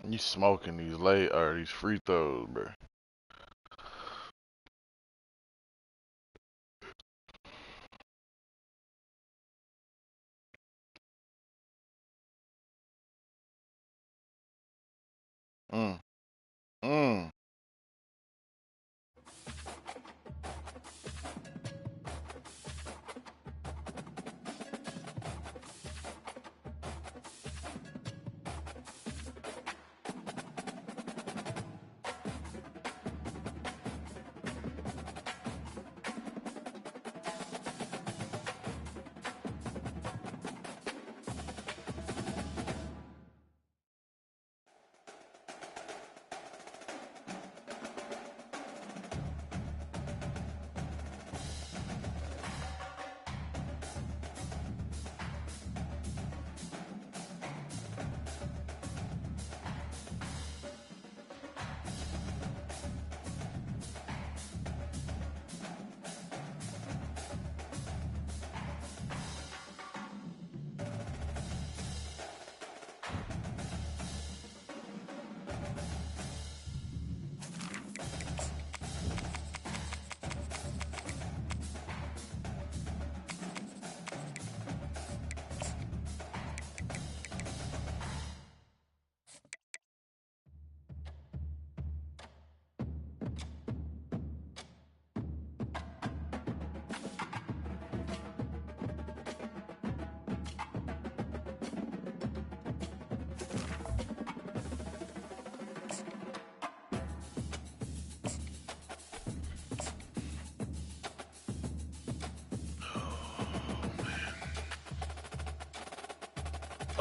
You smoking these late or these free throws, bro. Mm. Mm.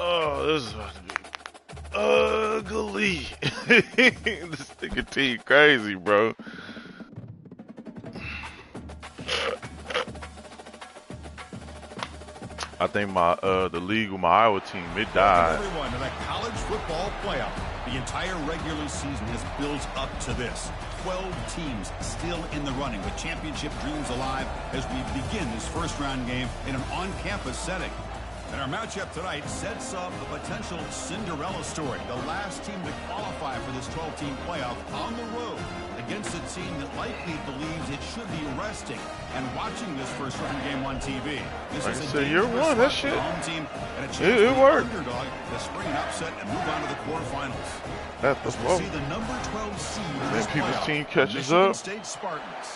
Oh, this is about to be ugly. This nigga T crazy, bro. I think my the league with my Iowa team, it died. Welcome everyone to the college football playoff. The entire regular season has built up to this. 12 teams still in the running with championship dreams alive as we begin this first round game in an on-campus setting. And our matchup tonight sets up a potential Cinderella story. The last team to qualify for this 12-team playoff on the road against a team that likely believes it should be resting and watching this first-round game on TV. This Like is I a said, year one, that shit. home team and a chance It for the worked. underdog to spring an upset and move on to the quarterfinals. That's the As we'll flow. see the number 12 seed in Then this people's playoff, team the catches Michigan up. State Spartans.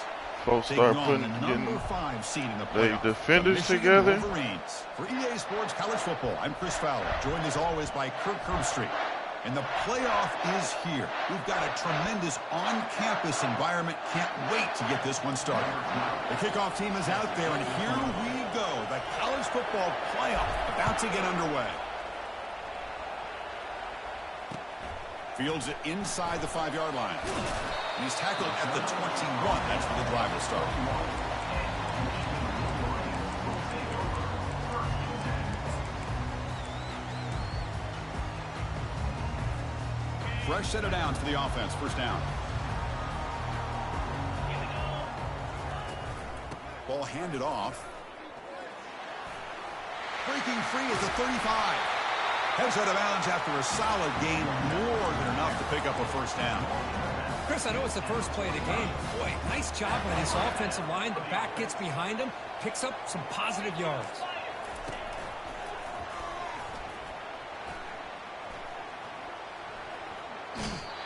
Folks Taking start on putting the getting number 5 seed in the they playoff, defenders the Michigan together. Wolverines. For EA Sports College Football, I'm Chris Fowler, joined as always by Kirk Herbstreit. And the playoff is here. We've got a tremendous on-campus environment. Can't wait to get this one started. The kickoff team is out there, and here we go. The college football playoff about to get underway. Fields it inside the 5-yard line. And he's tackled at the 21. That's where the drive will start. Fresh set of downs for the offense. First down. Ball handed off. Breaking free is a 35. Heads out of bounds after a solid gain, more than enough to pick up a first down. Chris, I know it's the first play of the game. Boy, nice job by this offensive line. The back gets behind him, picks up some positive yards.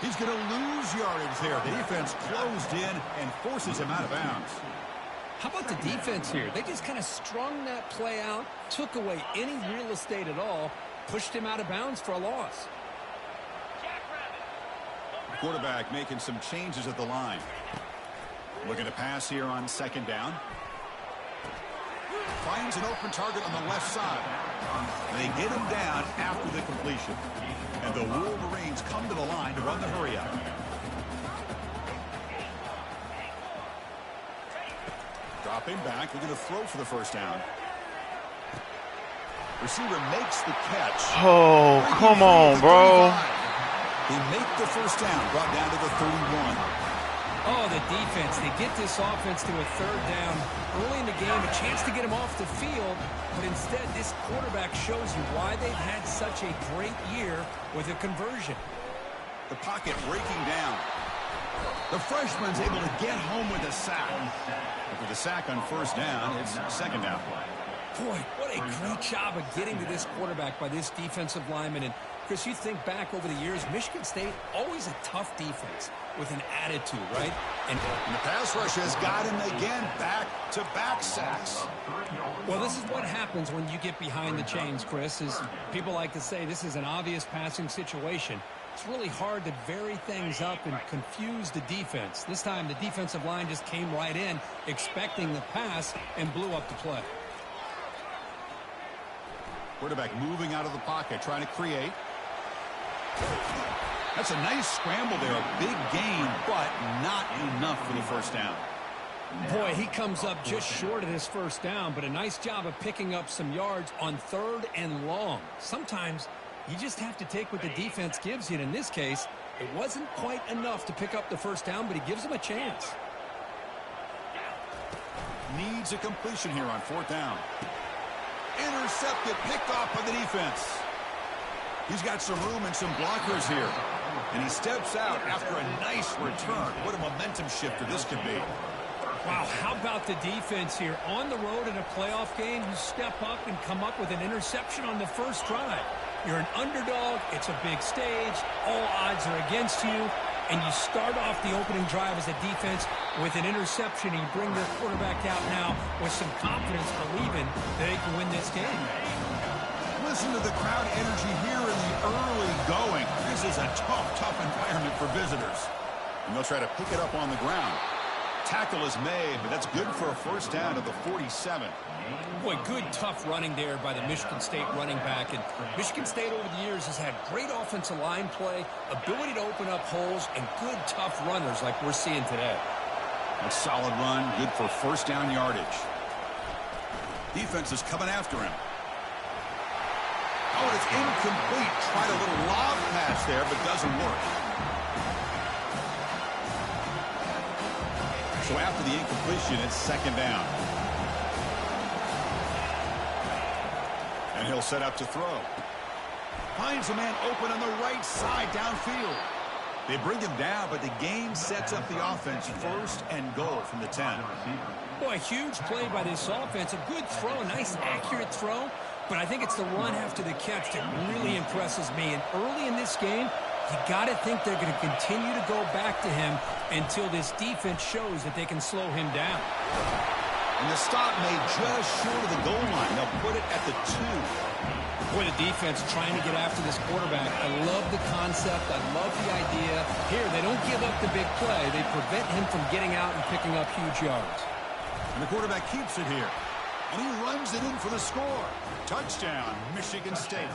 He's going to lose yardage there. The defense closed in and forces him out of bounds. How about the defense here? They just kind of strung that play out, took away any real estate at all, pushed him out of bounds for a loss. Quarterback making some changes at the line. Looking to pass here on second down. Finds an open target on the left side. They get him down after the completion. And the Wolverines come to the line to run the hurry up. Dropping back, they're going to throw for the first down. Receiver makes the catch. Oh, come on, bro. They make the first down, brought down to the 31. Oh, the defense. They get this offense to a third down early in the game, a chance to get him off the field, but instead this quarterback shows you why they've had such a great year with a conversion. The pocket breaking down. The freshman's able to get home with a sack. And for the sack on first down, it's second down. Boy, what a great job of getting to this quarterback by this defensive lineman. And, Chris, you think back over the years, Michigan State, always a tough defense with an attitude, right? And the pass rush has got him again, back-to-back sacks. Well, this is what happens when you get behind the chains, Chris, is people like to say this is an obvious passing situation. It's really hard to vary things up and confuse the defense. This time, the defensive line just came right in, expecting the pass, and blew up the play. Quarterback moving out of the pocket, trying to create. That's a nice scramble there, a big gain, but not enough for the first down. Boy, he comes up just short of this first down, but a nice job of picking up some yards on 3rd and long. Sometimes you just have to take what the defense gives you, and in this case, it wasn't quite enough to pick up the first down, but he gives them a chance. Needs a completion here on 4th down. Intercepted, picked off by the defense. He's got some room and some blockers here. And he steps out after a nice return. What a momentum shifter this could be. Wow, how about the defense here? On the road in a playoff game, you step up and come up with an interception on the first drive. You're an underdog. It's a big stage. All odds are against you. And you start off the opening drive as a defense with an interception, and you bring the quarterback out now with some confidence, believing that they can win this game. Listen to the crowd energy here in the early going. This is a tough environment for visitors. And they'll try to pick it up on the ground. Tackle is made, but that's good for a first down to the 47. Boy, good tough running there by the Michigan State running back. And Michigan State over the years has had great offensive line play, ability to open up holes, and good tough runners like we're seeing today. A solid run, good for first down yardage. Defense is coming after him. Oh, and it's incomplete. Tried a little lob pass there, but doesn't work. So after the incompletion, it's second down. And he'll set up to throw. Finds a man open on the right side downfield. They bring him down, but the game sets up the offense 1st and goal from the 10. Boy, huge play by this offense. A good throw, a nice accurate throw. But I think it's the run after the catch that really impresses me. And early in this game, you got to think they're going to continue to go back to him until this defense shows that they can slow him down. And the stop made just short of the goal line. They'll put it at the 2. Boy, the defense trying to get after this quarterback. I love the concept. I love the idea. Here, they don't give up the big play. They prevent him from getting out and picking up huge yards. And the quarterback keeps it here. And he runs it in for the score. Touchdown, Michigan State.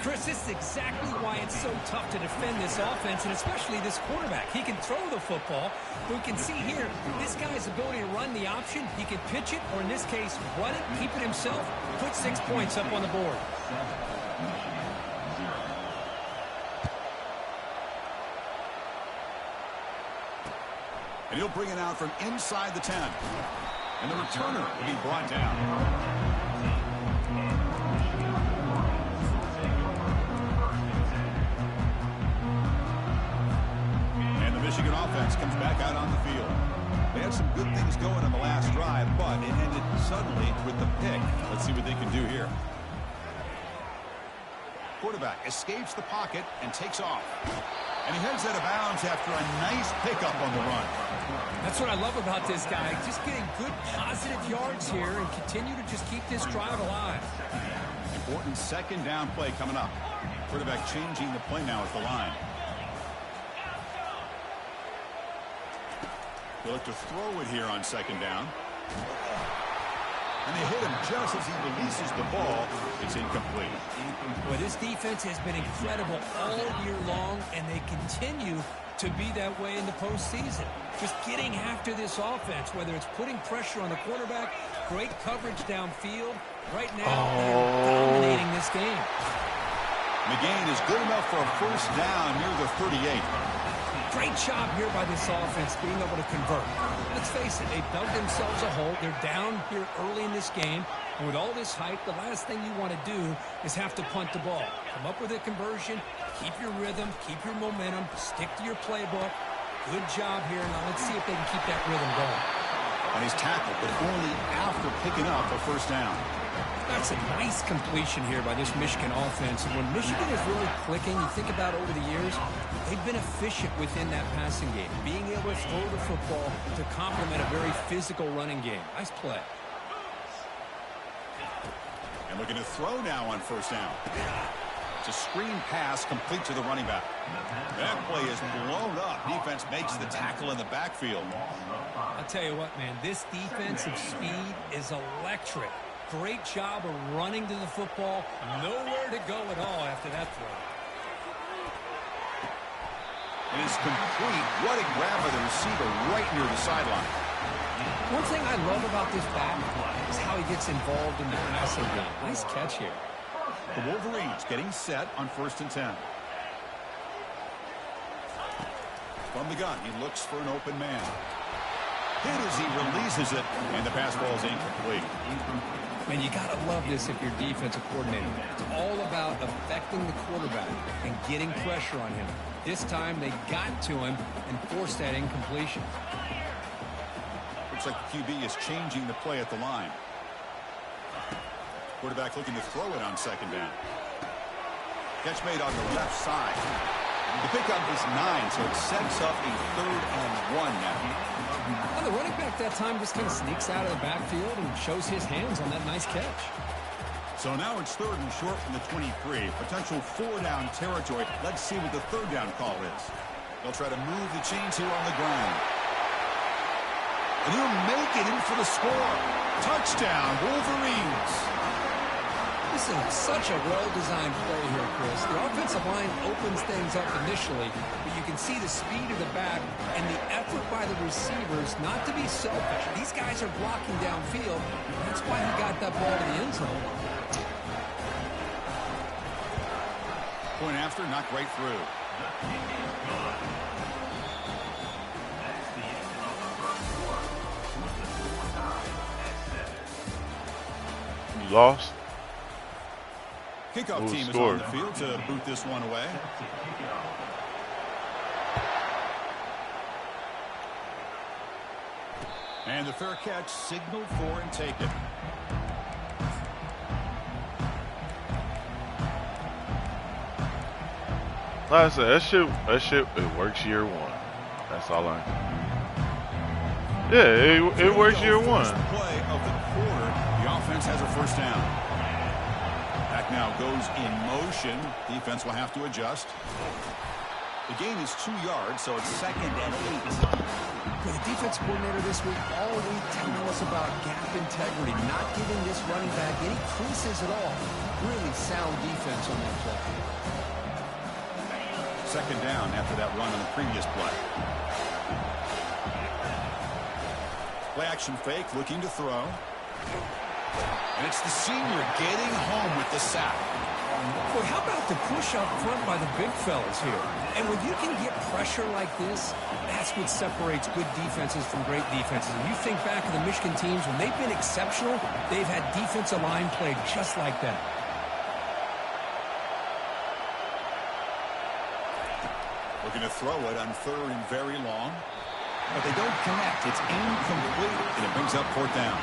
Chris, this is exactly why it's so tough to defend this offense, and especially this quarterback. He can throw the football, but we can see here, this guy's ability to run the option, he can pitch it, or in this case, run it, keep it himself, put 6 points up on the board. And he'll bring it out from inside the 10. And the returner will be brought down. And the Michigan offense comes back out on the field. They had some good things going on the last drive, but it ended suddenly with the pick. Let's see what they can do here. Quarterback escapes the pocket and takes off. And he heads out of bounds after a nice pickup on the run. That's what I love about this guy. Just getting good positive yards here and continue to just keep this drive alive. Important second down play coming up. Quarterback changing the play now at the line. They look to throw it here on second down. And they hit him just as he releases the ball. It's incomplete. Well, this defense has been incredible all year long, and they continue to be that way in the postseason. Just getting after this offense, whether it's putting pressure on the quarterback, great coverage downfield. Right now, they're dominating this game. The gain is good enough for a first down near the 38. Great job here by this offense being able to convert. Let's face it, they've dug themselves a hole. They're down here early in this game. And with all this hype, the last thing you want to do is have to punt the ball. Come up with a conversion, keep your rhythm, keep your momentum, stick to your playbook. Good job here. Now let's see if they can keep that rhythm going. And he's tackled, but only after picking up a first down. That's a nice completion here by this Michigan offense. And when Michigan is really clicking, you think about over the years, they've been efficient within that passing game, being able to throw the football to complement a very physical running game. Nice play. And looking to throw now on first down. It's a screen pass complete to the running back. That play is blown up. Defense makes the tackle in the backfield. I'll tell you what, man, this defensive speed is electric. Great job of running to the football. Nowhere to go at all after that throw. It is complete. What a grab by the receiver right near the sideline. One thing I love about this back is how he gets involved in the passing game. Nice catch here. The Wolverines getting set on 1st and 10. From the gun, he looks for an open man. Hit as he releases it, and the pass ball is incomplete. Man, you got to love this if you're defensive coordinator. It's all about affecting the quarterback and getting pressure on him. This time, they got to him and forced that incompletion. Looks like the QB is changing the play at the line. Quarterback looking to throw it on 2nd down. Catch made on the left side. The pickup is 9, so it sets up a 3rd and 1 now. Well, the running back that time just kind of sneaks out of the backfield and shows his hands on that nice catch. So now it's 3rd and short from the 23. Potential 4-down territory. Let's see what the 3rd down call is. They'll try to move the chains here on the ground. And he'll make it in for the score. Touchdown, Wolverines. This is such a well-designed play here, Chris. The offensive line opens things up initially, but you can see the speed of the back and the effort by the receivers not to be selfish. These guys are blocking downfield. That's why he got that ball to the end zone. Point after, knocked right through. You lost? Kickoff team is on the field to boot this one away. And the fair catch signaled for and taken. Like I said, that shit, it works year one. That's all I. Yeah, it works year one. First play of the quarter. The offense has a first down. Back now goes in motion. Defense will have to adjust. The gain is 2 yards, so it's 2nd and 8. For the defense coordinator this week, all week telling us about gap integrity, not giving this running back any creases at all. Really sound defense on that play. 2nd down after that run on the previous play. Play action fake, looking to throw. And it's the senior getting home with the sack. Boy, how about the push up front by the big fellas here? And when you can get pressure like this, that's what separates good defenses from great defenses. And you think back to the Michigan teams, when they've been exceptional, they've had defensive line played just like that. Looking to throw it on 3rd and very long. But they don't connect. It's incomplete, and it brings up 4th down.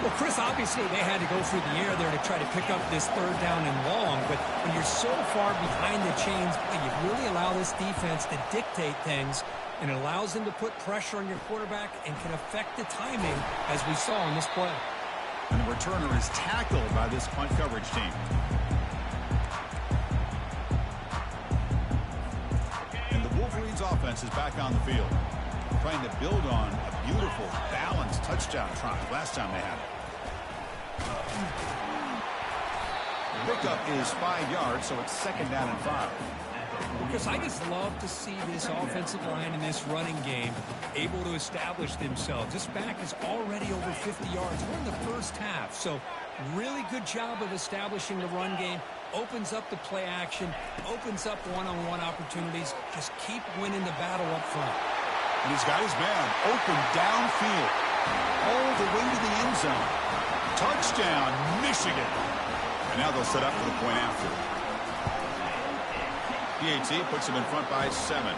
Well, Chris, obviously they had to go through the air there to try to pick up this 3rd down and long. But when you're so far behind the chains, you really allow this defense to dictate things. And it allows them to put pressure on your quarterback and can affect the timing, as we saw in this play. And the returner is tackled by this punt coverage team. And the Wolverines offense is back on the field, trying to build on a beautiful, balanced touchdown drive last time they had it. Pickup is 5 yards, so it's 2nd down and 5. Because I just love to see this offensive line in this running game able to establish themselves. This back is already over 50 yards. We're in the first half, so really good job of establishing the run game. opens up the play action, opens up one-on-one opportunities. Just keep winning the battle up front. And he's got his man open downfield, all the way to the end zone. Touchdown, Michigan. And now they'll set up for the point after. PAT puts them in front by 7.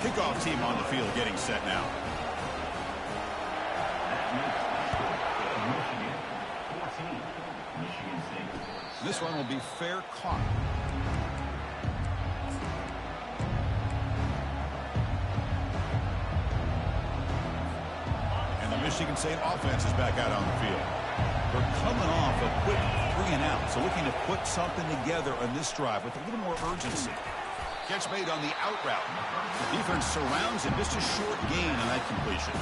Kickoff team on the field getting set now. This one will be fair caught. And the Michigan State offense is back out on the field. They're coming off a quick 3 and out, so looking to put something together on this drive with a little more urgency. Catch made on the out route. The defense surrounds him. Just a short gain on that completion.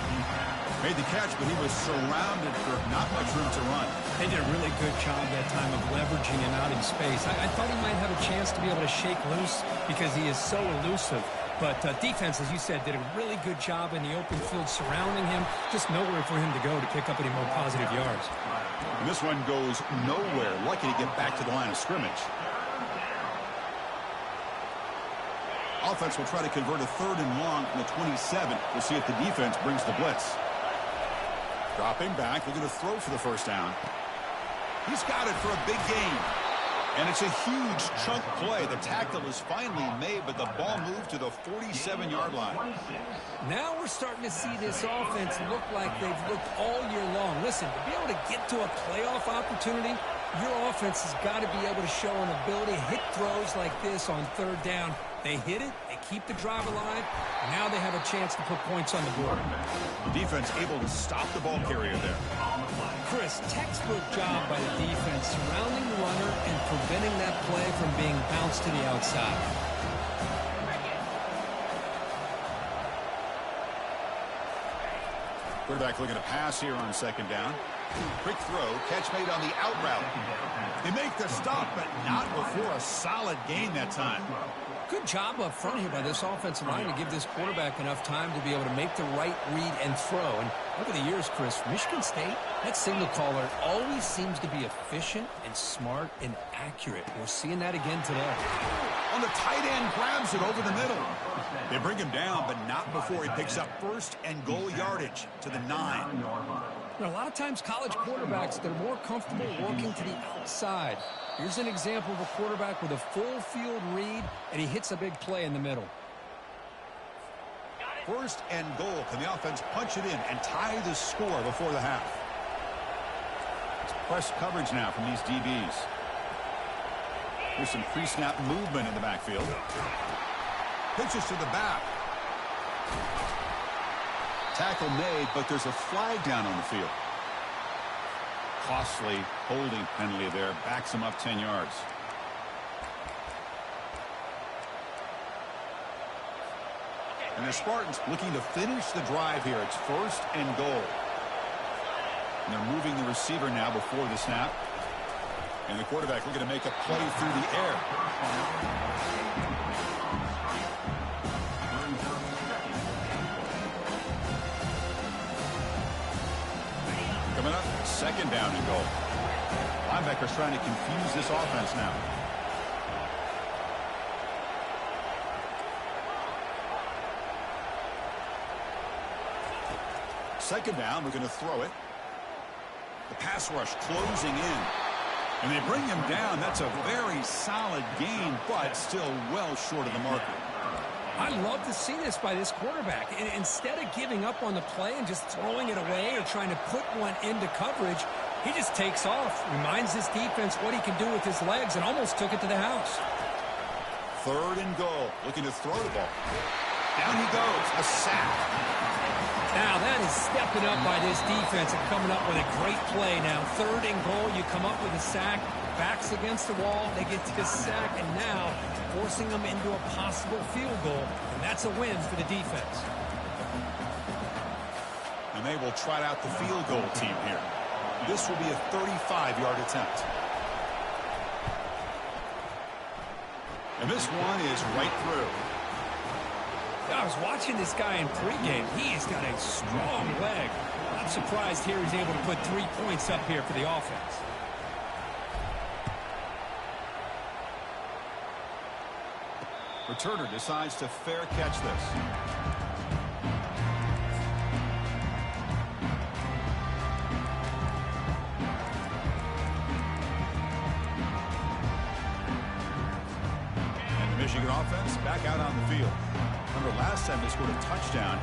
Made the catch, but he was surrounded for not much room to run. They did a really good job that time of leveraging him out in space. I thought he might have a chance to be able to shake loose because he is so elusive. But defense, as you said, did a really good job in the open field surrounding him. Just nowhere for him to go to pick up any more positive yards. And this one goes nowhere. Lucky to get back to the line of scrimmage. Offense will try to convert a 3rd and long from the 27. We'll see if the defense brings the blitz. Dropping back, looking to throw for the first down. He's got it for a big gain. And it's a huge chunk play. The tackle is finally made, but the ball moved to the 47-yard line. Now we're starting to see this offense look like they've looked all year long. Listen, to be able to get to a playoff opportunity, your offense has got to be able to show an ability to hit throws like this on 3rd down. They hit it, they keep the drive alive, now they have a chance to put points on the board. The defense able to stop the ball carrier there. Chris, textbook job by the defense surrounding the runner and preventing that play from being bounced to the outside. Quarterback looking to pass here on 2nd down. Quick throw, catch made on the out route. They make the stop, but not before a solid gain that time. Good job up front here by this offensive line to give this quarterback enough time to be able to make the right read and throw. And over the years, Chris, Michigan State, that signal caller always seems to be efficient and smart and accurate. We're seeing that again today. On the tight end, grabs it over the middle. They bring him down, but not before he picks up 1st and goal yardage to the 9. You know, a lot of times college quarterbacks, they're more comfortable working to the outside. Here's an example of a quarterback with a full field read, and he hits a big play in the middle. 1st and goal. Can the offense punch it in and tie the score before the half? It's press coverage now from these DBs. Here's some pre-snap movement in the backfield. Pitches to the back. Tackle made, but there's a flag down on the field. Costly holding penalty there. Backs him up 10 yards. And the Spartans looking to finish the drive here. It's 1st and goal. And they're moving the receiver now before the snap. And the quarterback looking to make a play through the air. Coming up, 2nd down and goal. Linebackers trying to confuse this offense now. Second down, we're going to throw it. The pass rush closing in. And they bring him down. That's a very solid gain, but still well short of the marker. I love to see this by this quarterback. And instead of giving up on the play and just throwing it away or trying to put one into coverage, he just takes off, reminds this defense what he can do with his legs, and almost took it to the house. 3rd and goal, looking to throw the ball. Down he goes, a sack. Now that is stepping up by this defense and coming up with a great play. Now 3rd and goal, you come up with a sack, backs against the wall, they get to the sack, and now forcing them into a possible field goal, and that's a win for the defense. And they will trot out the field goal team here. This will be a 35-yard attempt. And this one is right through. I was watching this guy in pregame. He's got a strong leg. I'm surprised here he's able to put 3 points up here for the offense. Returner decides to fair catch this. And the Michigan offense back out on the field. Remember, last time they scored a touchdown.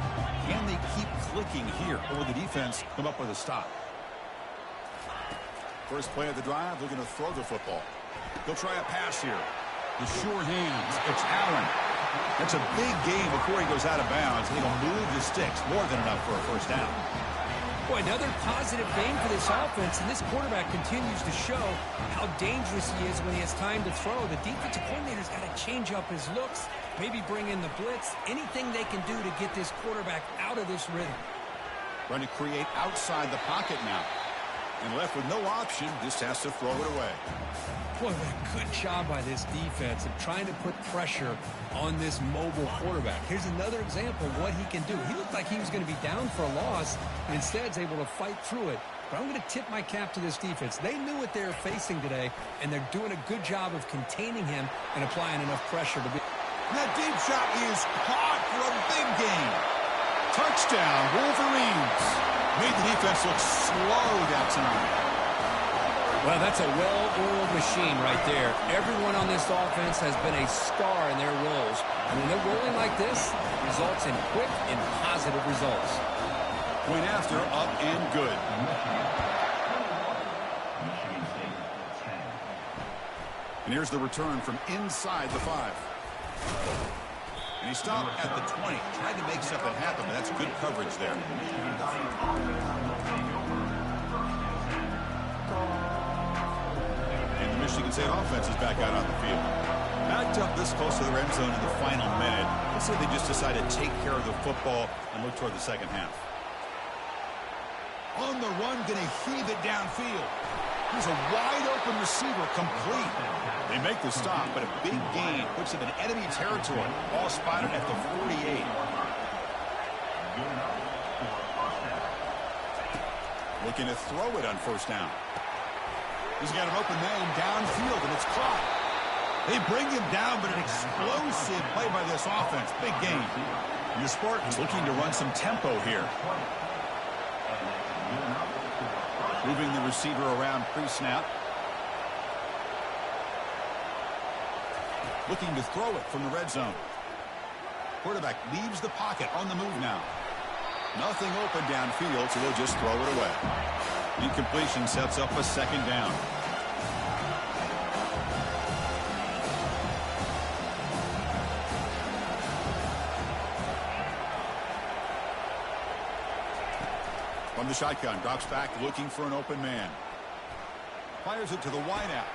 Can they keep clicking here, or will the defense come up with a stop? First play of the drive, looking to throw the football. They'll try a pass here. The sure hands. It's Allen. That's a big gain before he goes out of bounds. And he'll move the sticks. More than enough for a first down. Boy, another positive gain for this offense, and this quarterback continues to show how dangerous he is when he has time to throw. The defensive coordinator's got to change up his looks, maybe bring in the blitz, anything they can do to get this quarterback out of this rhythm. Trying to create outside the pocket now. And left with no option, just has to throw it away. Boy, what a good job by this defense of trying to put pressure on this mobile quarterback. Here's another example of what he can do. He looked like he was going to be down for a loss, and instead is able to fight through it. But I'm going to tip my cap to this defense. They knew what they were facing today, and they're doing a good job of containing him and applying enough pressure to be. That deep shot is caught for a big gain. Touchdown, Wolverines. Made the defense look slow that time. Well, that's a well-oiled machine right there. Everyone on this offense has been a star in their roles. And when they're rolling like this, it results in quick and positive results. Point after, up and good. And here's the return from inside the 5. And he stopped at the 20. Tried to make something happen, but that's good coverage there. And the Michigan State offense is back out on the field. Backed up this close to the end zone in the final minute. Let's say they just decide to take care of the football and look toward the second half. On the run, going to heave it downfield. Here's a wide-open receiver, complete. They make the stop, but a big gain puts them in enemy territory. All spotted at the 48. Looking to throw it on first down. He's got an open man downfield, and it's caught. They bring him down, but an explosive play by this offense. Big gain. And the Spartans looking to run some tempo here. Moving the receiver around pre-snap. Looking to throw it from the red zone. Quarterback leaves the pocket on the move now. Nothing open downfield, so they'll just throw it away. Incompletion sets up a second down. From the shotgun, drops back, looking for an open man. Fires it to the wideout.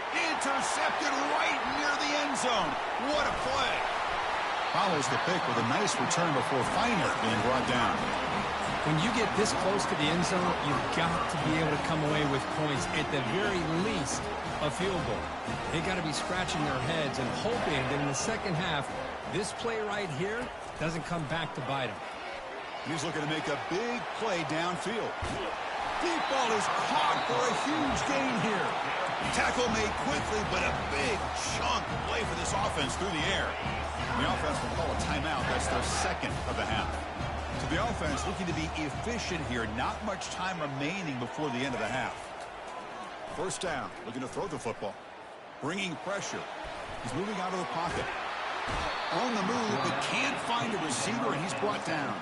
Intercepted right near the end zone. What a play. Follows the pick with a nice return before finally being brought down. When you get this close to the end zone, you've got to be able to come away with points, at the very least, a field goal. They got to be scratching their heads and hoping that in the second half, this play right here doesn't come back to bite them. He's looking to make a big play downfield. Deep ball is caught for a huge gain here. Tackle made quickly, but a big chunk play for this offense through the air. The offense will call a timeout. That's their second of the half. So the offense looking to be efficient here. Not much time remaining before the end of the half. First down, looking to throw the football. Bringing pressure. He's moving out of the pocket. On the move, but can't find a receiver, and he's brought down.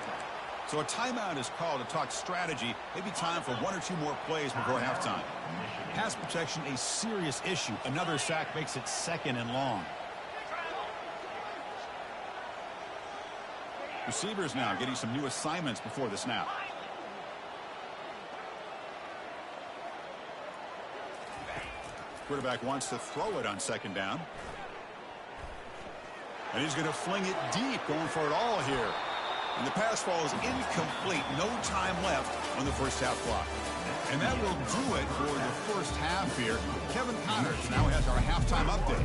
So a timeout is called to talk strategy. Maybe time for one or two more plays before halftime. Pass protection, a serious issue. Another sack makes it second and long. Receivers now getting some new assignments before the snap. Quarterback wants to throw it on second down. And he's going to fling it deep, going for it all here. And the pass falls incomplete. No time left on the first half clock. And that will do it for the first half here. Kevin Connors now has our halftime update.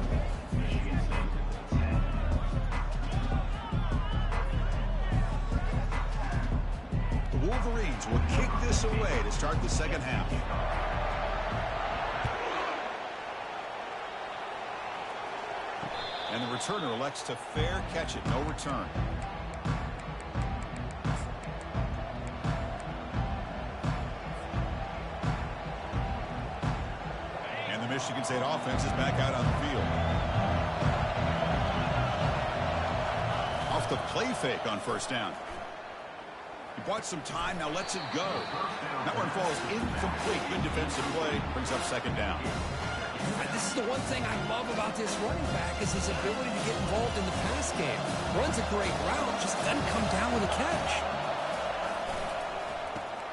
The Wolverines will kick this away to start the second half. And the returner elects to fair catch it. No return. And the Michigan State offense is back out on the field. Off the play fake on first down. He bought some time, now lets it go. That one falls incomplete. Good defensive play. Brings up second down. This is the one thing I love about this running back is his ability to get involved in the pass game. Runs a great route, just doesn't come down with a catch.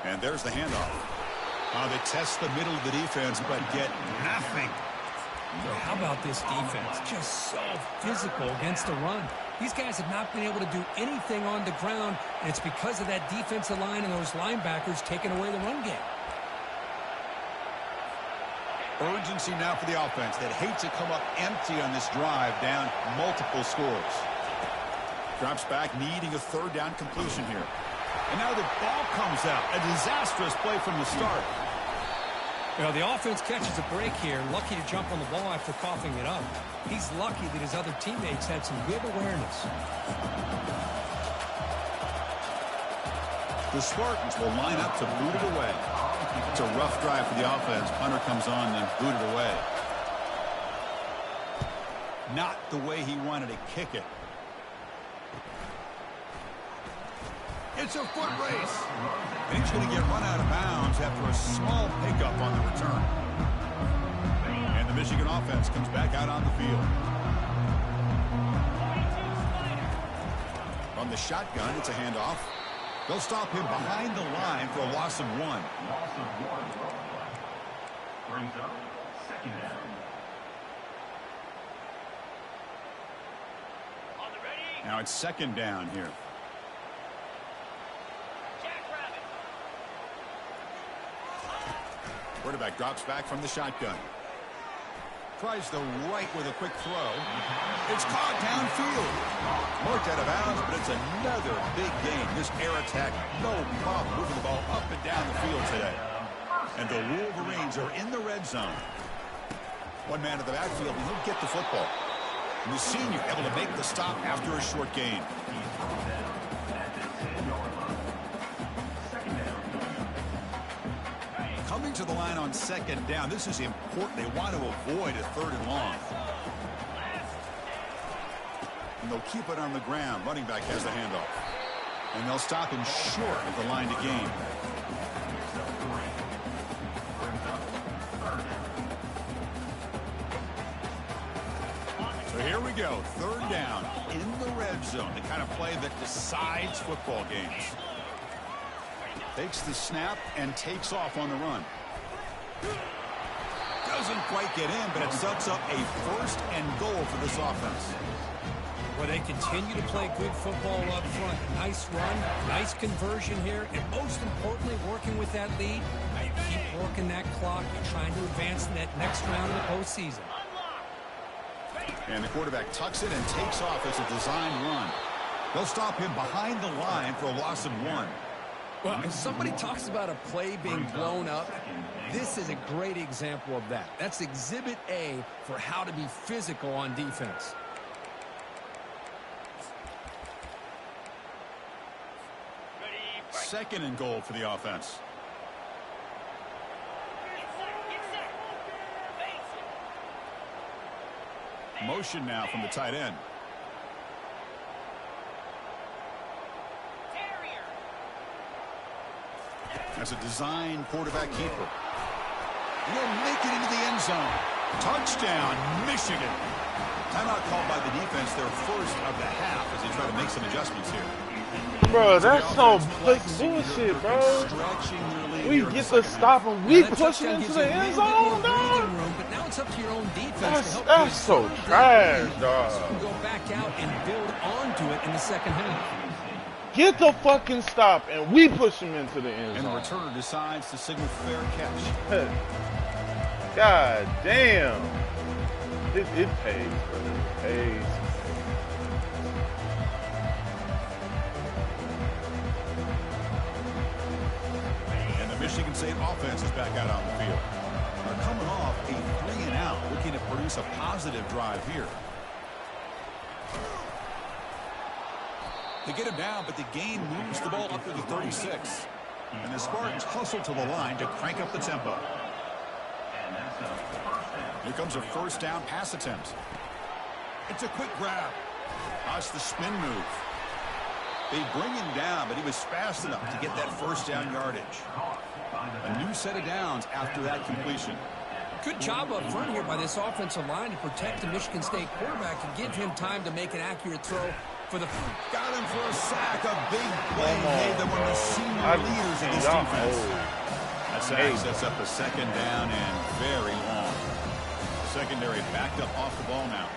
And there's the handoff. They test the middle of the defense, but get nothing. How about this defense? Just so physical against the run. These guys have not been able to do anything on the ground, and it's because of that defensive line and those linebackers taking away the run game. Urgency now for the offense that hates to come up empty on this drive, down multiple scores. Drops back, needing a third down completion here. And now the ball comes out. A disastrous play from the start. You know, the offense catches a break here. Lucky to jump on the ball after coughing it up. He's lucky that his other teammates had some good awareness. The Spartans will line up to boot it away. It's a rough drive for the offense. Punter comes on and boot it away. Not the way he wanted to kick it. It's a foot race. And he's going to get run out of bounds after a small pickup on the return. And the Michigan offense comes back out on the field. From the shotgun, it's a handoff. They'll stop him behind the line for a loss of 1. Brings up second down. Now it's second down here. Quarterback drops back from the shotgun. Tries the right with a quick throw. It's caught downfield. Marked out of bounds, but it's another big gain. This air attack, no problem moving the ball up and down the field today. And the Wolverines are in the red zone. One man at the backfield, and he'll get the football. And the senior able to make the stop after a short gain. Coming to the line on second down. This is important. They want to avoid a third and long. And they'll keep it on the ground. Running back has the handoff. And they'll stop him short of the line to gain. So here we go. Third down in the red zone. The kind of play that decides football games. Takes the snap and takes off on the run. Doesn't quite get in, but it sets up a first and goal for this offense. Well, they continue to play good football up front. Nice run, nice conversion here, and most importantly, working with that lead. Now you keep working that clock. You're trying to advance in that next round of the postseason. And the quarterback tucks it and takes off as a design run. They'll stop him behind the line for a loss of 1. Well, if somebody talks about a play being blown up, this is a great example of that. That's Exhibit A for how to be physical on defense. Second and goal for the offense. Motion now from the tight end. As a design quarterback keeper. He'll make it into the end zone. Touchdown, Michigan. Timeout called by the defense, their first of the half, as they try to make some adjustments here. Bro, that's so bullshit, bro. We get to stop him. We push him into the end zone, dog. But now it's up to your own defense. That's so trash, dog. Go back out and build onto it in the second half. Get the fucking stop, and we push him into the end zone. And the returner decides to signal fair catch. God damn. It pays, bro. It pays. And the Michigan State offense is back out on the field. They're coming off a 3-and-out, looking to produce a positive drive here. They get him down, but the gain moves the ball up to the 36. And the Spartans hustle to the line to crank up the tempo. Here comes a first down pass attempt. It's a quick grab. That's the spin move. They bring him down, but he was fast enough to get that first down yardage. A new set of downs after that completion. Good job up front here by this offensive line to protect the Michigan State quarterback and give him time to make an accurate throw for the... Got him for a sack. A big play made them one of the senior leaders of this defense. That sack sets up a second down and very long. Secondary backed up off the ball now.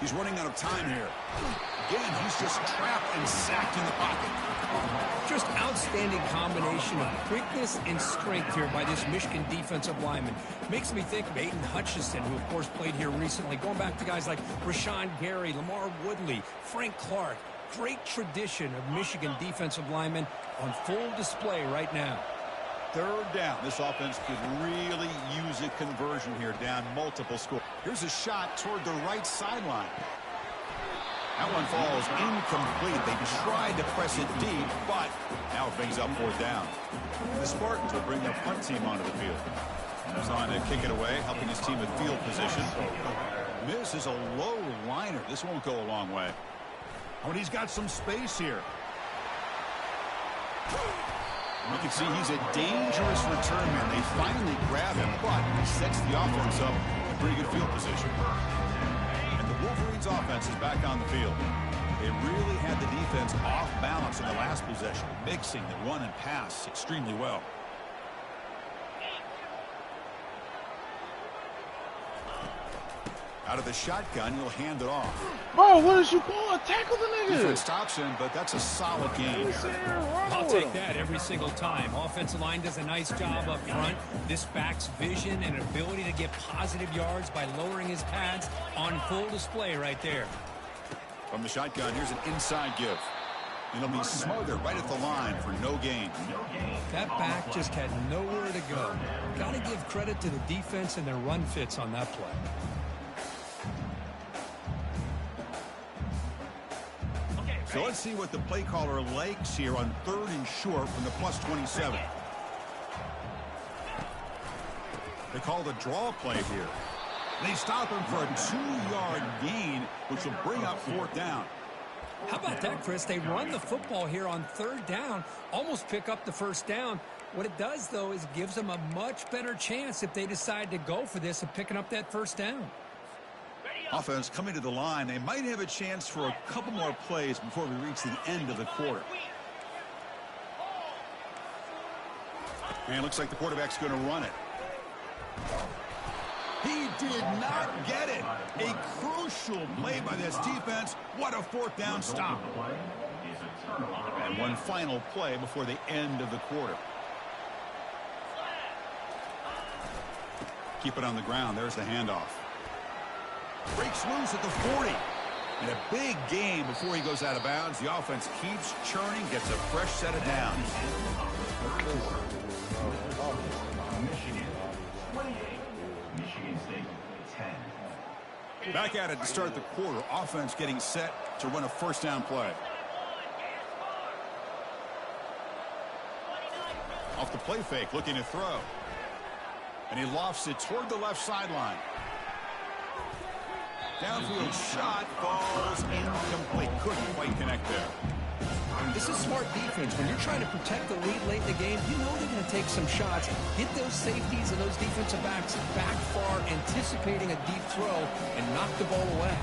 He's running out of time here. Again, he's just trapped and sacked in the pocket. Just outstanding combination of quickness and strength here by this Michigan defensive lineman. Makes me think of Aiden Hutchinson, who of course played here recently. Going back to guys like Rashawn Gary, Lamar Woodley, Frank Clark. Great tradition of Michigan defensive linemen on full display right now. Third down. This offense could really use a conversion here, down multiple scores. Here's a shot toward the right sideline. That one falls incomplete. They tried to press it deep, but now it brings up fourth down. The Spartans will bring their punt team onto the field. Trying to kick it away, helping his team with field position. This is a low liner. This won't go a long way. Oh, and he's got some space here. You can see he's a dangerous return man. They finally grab him, but he sets the offense up in pretty good field position. And the Wolverines offense is back on the field. They really had the defense off balance in the last possession, mixing the run and pass extremely well. Out of the shotgun, he'll hand it off. Bro, what is you doing? Tackle the nigga. Defense stops him, but that's a solid game. I'll take that every single time. Offensive line does a nice job up front. This back's vision and ability to get positive yards by lowering his pads on full display right there. From the shotgun, here's an inside give. And he'll be smothered right at the line for no gain. That back just had nowhere to go. Got to give credit to the defense and their run fits on that play. So let's see what the play caller likes here on 3rd and short from the +27. They call the draw play here. They stop him for a 2-yard gain, which will bring up 4th down. How about that, Chris? They run the football here on 3rd down, almost pick up the first down. What it does, though, is it gives them a much better chance if they decide to go for this of picking up that first down. Offense coming to the line. They might have a chance for a couple more plays before we reach the end of the quarter. And it looks like the quarterback's going to run it. He did not get it. A crucial play by this defense. What a 4th down stop. And one final play before the end of the quarter. Keep it on the ground. There's the handoff. Breaks loose at the 40. And a big game before he goes out of bounds. The offense keeps churning, gets a fresh set of downs. Michigan 28, Michigan State 10. Back at it to start the quarter. Offense getting set to run a first down play. Off the play fake, looking to throw. And he lofts it toward the left sideline. Downfield shot falls incomplete. Couldn't quite connect there. This is smart defense. When you're trying to protect the lead late in the game, you know they're going to take some shots. Hit those safeties and those defensive backs back far, anticipating a deep throw, and knock the ball away.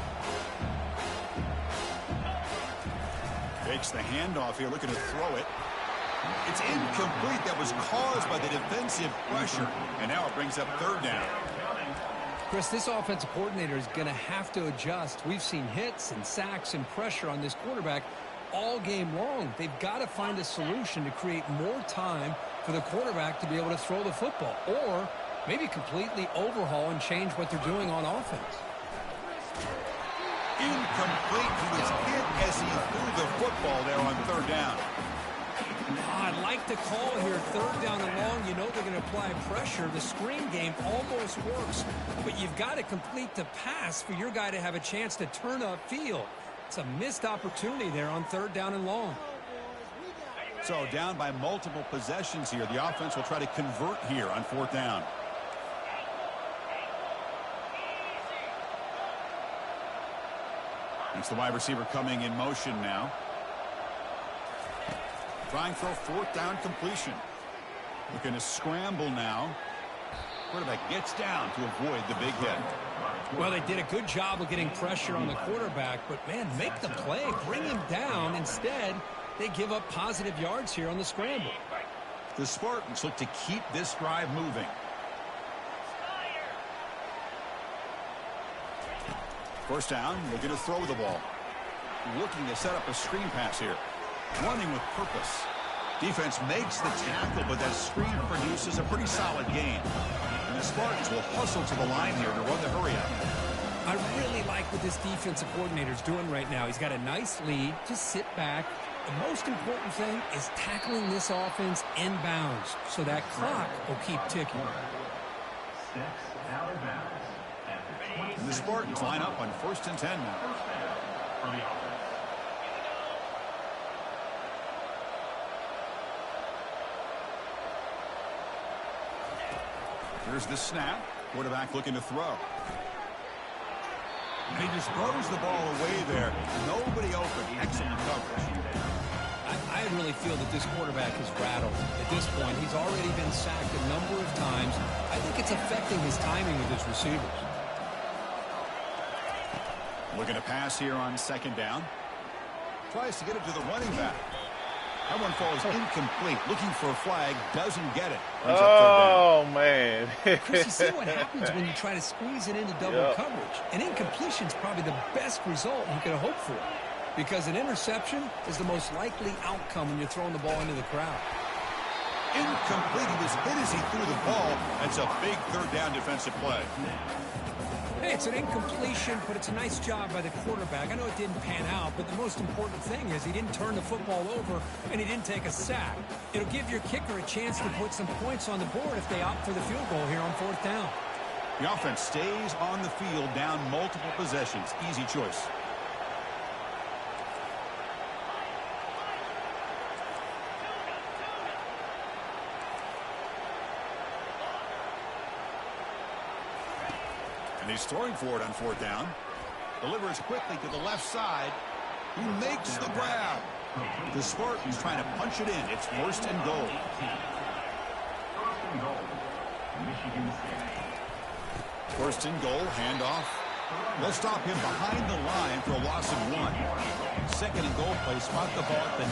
Takes the handoff here, looking to throw it. It's incomplete. That was caused by the defensive pressure. And now it brings up 3rd down. Chris, this offensive coordinator is going to have to adjust. We've seen hits and sacks and pressure on this quarterback all game long. They've got to find a solution to create more time for the quarterback to be able to throw the football, or maybe completely overhaul and change what they're doing on offense. Incomplete. He was hit as he threw the football there on 3rd down. I like the call here, 3rd down and long. You know they're going to apply pressure. The screen game almost works, but you've got to complete the pass for your guy to have a chance to turn upfield. It's a missed opportunity there on 3rd down and long. So down by multiple possessions here. The offense will try to convert here on 4th down. It's the wide receiver coming in motion now. Trying for a 4th down completion. Looking to scramble now. Quarterback gets down to avoid the big hit. Well, they did a good job of getting pressure on the quarterback, but, man, make the play. Bring him down. Instead, they give up positive yards here on the scramble. The Spartans look to keep this drive moving. First down, looking to throw the ball. Looking to set up a screen pass here. Running with purpose. Defense makes the tackle, but that screen produces a pretty solid gain. And the Spartans will hustle to the line here to run the hurry up. I really like what this defensive coordinator is doing right now. He's got a nice lead. Just sit back. The most important thing is tackling this offense inbounds so that clock will keep ticking. 6 out of bounds. And the Spartans line up on 1st and 10 now. For the offense. Here's the snap. Quarterback looking to throw. And he just throws the ball away there. Nobody open. Excellent coverage. I really feel that this quarterback is rattled. At this point, he's already been sacked a number of times. I think it's affecting his timing with his receivers. Looking to pass here on 2nd down. Tries to get it to the running back. That one falls incomplete. Looking for a flag. Doesn't get it. Oh, man. Chris, you see what happens when you try to squeeze it into double coverage. An incompletion is probably the best result you could have hoped for, because an interception is the most likely outcome when you're throwing the ball into the crowd. Incomplete. He was hit as he threw the ball. That's a big 3rd down defensive play. Hey, it's an incompletion, but it's a nice job by the quarterback. I know it didn't pan out, but the most important thing is he didn't turn the football over and he didn't take a sack. It'll give your kicker a chance to put some points on the board if they opt for the field goal here on 4th down. The offense stays on the field down multiple possessions. Easy choice. And he's throwing for it on 4th down. Delivers quickly to the left side. He makes the grab. The Spartans trying to punch it in. It's 1st and goal. 1st and goal. Michigan State. 1st and goal. Handoff. They'll stop him behind the line for a loss of 1. 2nd and goal play. Spot the ball at the 9.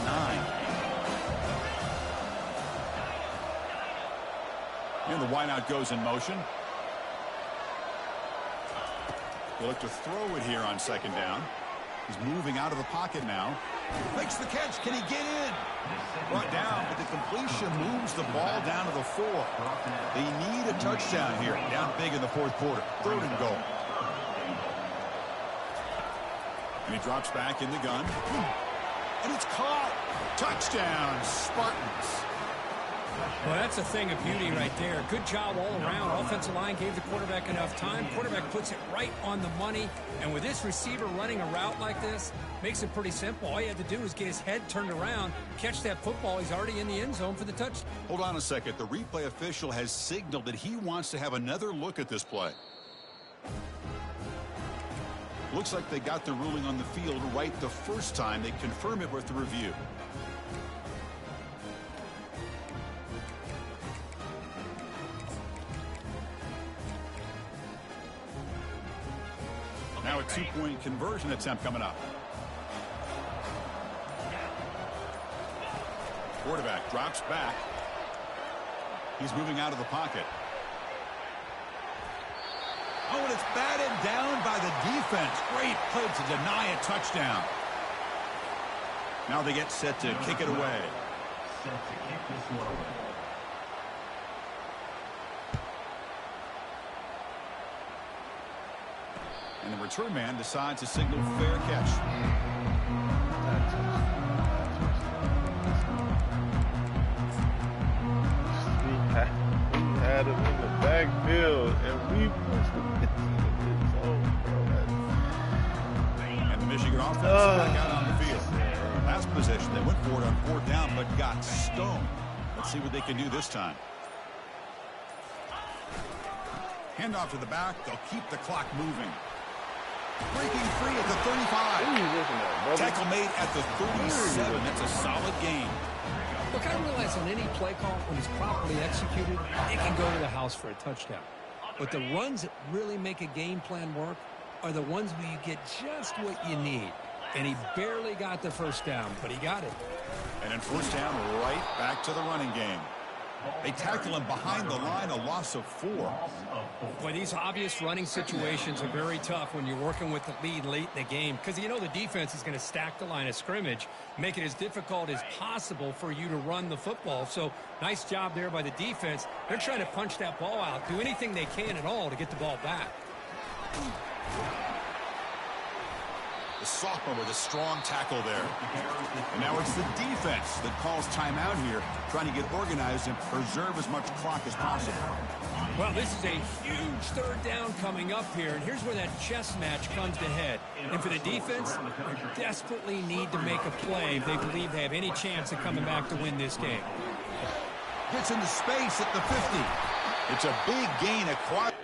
And the wideout goes in motion. They look to throw it here on 2nd down. He's moving out of the pocket now. Makes the catch. Can he get in? Brought down, but the completion moves the ball down to the 4. They need a touchdown here. Down big in the 4th quarter. 3rd and goal. And he drops back in the gun. And it's caught. Touchdown, Spartans. Well, that's a thing of beauty right there. Good job all around. Offensive line gave the quarterback enough time. Quarterback puts it right on the money. And with this receiver running a route like this, makes it pretty simple. All you have to do is get his head turned around, catch that football. He's already in the end zone for the touchdown. Hold on a second. The replay official has signaled that he wants to have another look at this play. Looks like they got the ruling on the field right the first time. They confirm it with the review. Now a 2-point conversion attempt coming up. Quarterback drops back. He's moving out of the pocket. Oh, and it's batted down by the defense. Great play to deny a touchdown. Now they get set to kick it away. Set to kick this one away. And the return man decides to signal fair catch. We had him in the backfield, and we pushed him into the end zone, bro. And the Michigan offense defense back out on the field. Last possession, they went for it on 4th down, but got stoned. Let's see what they can do this time. Handoff to the back. They'll keep the clock moving. Breaking free at the 35. Tackle made at the 37. That's a solid gain. Look, I realize on any play call, when it's properly executed, it can go to the house for a touchdown. But the runs that really make a game plan work are the ones where you get just what you need. And he barely got the first down, but he got it. And then 1st down, right back to the running game. They tackle him behind the line, a loss of 4. Boy, these obvious running situations are very tough when you're working with the lead late in the game, because you know the defense is going to stack the line of scrimmage, make it as difficult as possible for you to run the football. So nice job there by the defense. They're trying to punch that ball out, do anything they can at all to get the ball back. The sophomore with a strong tackle there. And now it's the defense that calls timeout here, trying to get organized and preserve as much clock as possible. Well, this is a huge 3rd down coming up here, and here's where that chess match comes to head. And for the defense, they desperately need to make a play if they believe they have any chance of coming back to win this game. Gets into space at the 50. It's a big gain acquired.